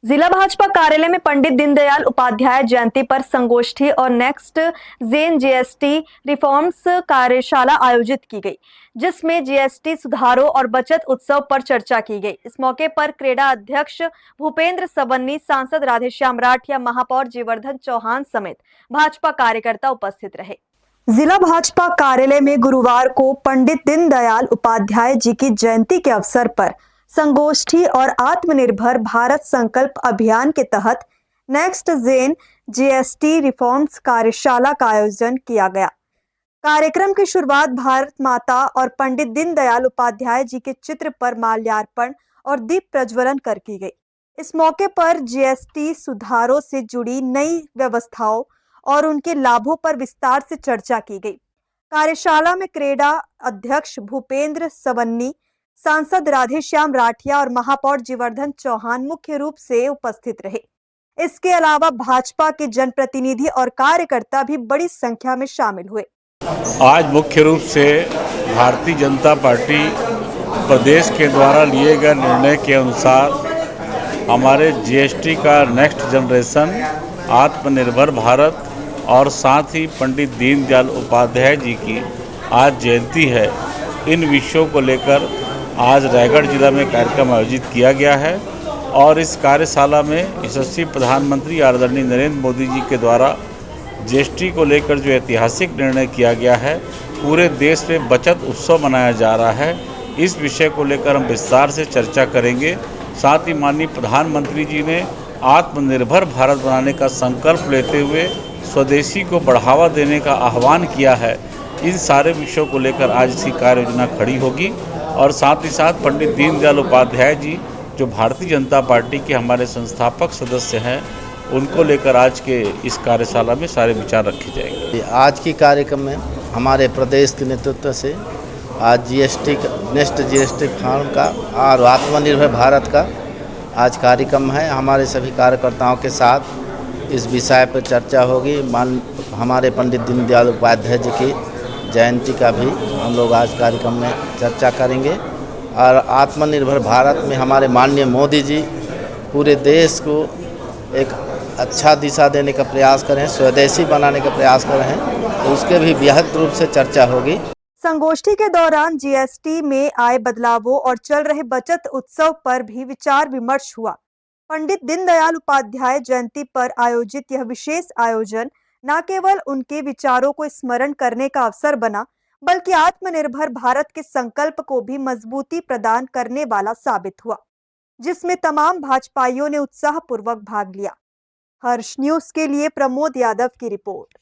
जिला भाजपा कार्यालय में पंडित दीनदयाल उपाध्याय जयंती पर संगोष्ठी और नेक्स्ट जेन जीएसटी रिफॉर्म्स कार्यशाला आयोजित की गई, जिसमें जीएसटी सुधारों और बचत उत्सव पर चर्चा की गई। इस मौके पर क्रेडा अध्यक्ष भूपेंद्र सबन्नी, सांसद राधेश्याम राठिया, महापौर जीवर्धन चौहान समेत भाजपा कार्यकर्ता उपस्थित रहे। जिला भाजपा कार्यालय में गुरुवार को पंडित दीनदयाल उपाध्याय जी की जयंती के अवसर पर संगोष्ठी और आत्मनिर्भर भारत संकल्प अभियान के तहत नेक्स्ट जेन जीएसटी रिफॉर्म्स कार्यशाला का आयोजन किया गया। कार्यक्रम की शुरुआत भारत माता और पंडित दीनदयाल उपाध्याय जी के चित्र पर माल्यार्पण और दीप प्रज्वलन कर की गई। इस मौके पर जीएसटी सुधारों से जुड़ी नई व्यवस्थाओं और उनके लाभों पर विस्तार से चर्चा की गई। कार्यशाला में क्रेडा अध्यक्ष भूपेंद्र सबन्नी, सांसद राधेश्याम राठिया और महापौर जीवर्धन चौहान मुख्य रूप से उपस्थित रहे। इसके अलावा भाजपा के जनप्रतिनिधि और कार्यकर्ता भी बड़ी संख्या में शामिल हुए। आज मुख्य रूप से भारतीय जनता पार्टी प्रदेश के द्वारा लिए गए निर्णय के अनुसार हमारे जीएसटी का नेक्स्ट जनरेशन, आत्मनिर्भर भारत और साथ ही पंडित दीनदयाल उपाध्याय जी की आज जयंती है। इन विषयों को लेकर आज रायगढ़ जिला में कार्यक्रम आयोजित किया गया है और इस कार्यशाला में यशस्वी प्रधानमंत्री आदरणीय नरेंद्र मोदी जी के द्वारा जीएसटी को लेकर जो ऐतिहासिक निर्णय किया गया है, पूरे देश में बचत उत्सव मनाया जा रहा है। इस विषय को लेकर हम विस्तार से चर्चा करेंगे। साथ ही माननीय प्रधानमंत्री जी ने आत्मनिर्भर भारत बनाने का संकल्प लेते हुए स्वदेशी को बढ़ावा देने का आह्वान किया है। इन सारे विषयों को लेकर आज इसकी कार्य योजना खड़ी होगी और साथ ही साथ पंडित दीनदयाल उपाध्याय जी जो भारतीय जनता पार्टी के हमारे संस्थापक सदस्य हैं, उनको लेकर आज के इस कार्यशाला में सारे विचार रखे जाएंगे। आज की कार्यक्रम में हमारे प्रदेश के नेतृत्व से आज जीएसटी नेक्स्ट जीएसटी रिफॉर्म का और आत्मनिर्भर भारत का आज कार्यक्रम है। हमारे सभी कार्यकर्ताओं के साथ इस विषय पर चर्चा होगी। हमारे पंडित दीनदयाल उपाध्याय जी की जयंती का भी हम लोग आज कार्यक्रम में चर्चा करेंगे और आत्मनिर्भर भारत में हमारे माननीय मोदी जी पूरे देश को एक अच्छा दिशा देने का प्रयास कर रहे हैं, स्वदेशी बनाने का प्रयास कर रहे हैं, तो उसके भी बृहद रूप से चर्चा होगी। संगोष्ठी के दौरान जीएसटी में आए बदलावों और चल रहे बचत उत्सव पर भी विचार विमर्श हुआ। पंडित दीनदयाल उपाध्याय जयंती पर आयोजित यह विशेष आयोजन न केवल उनके विचारों को स्मरण करने का अवसर बना, बल्कि आत्मनिर्भर भारत के संकल्प को भी मजबूती प्रदान करने वाला साबित हुआ, जिसमें तमाम भाजपाइयों ने उत्साहपूर्वक भाग लिया। हर्ष न्यूज के लिए प्रमोद यादव की रिपोर्ट।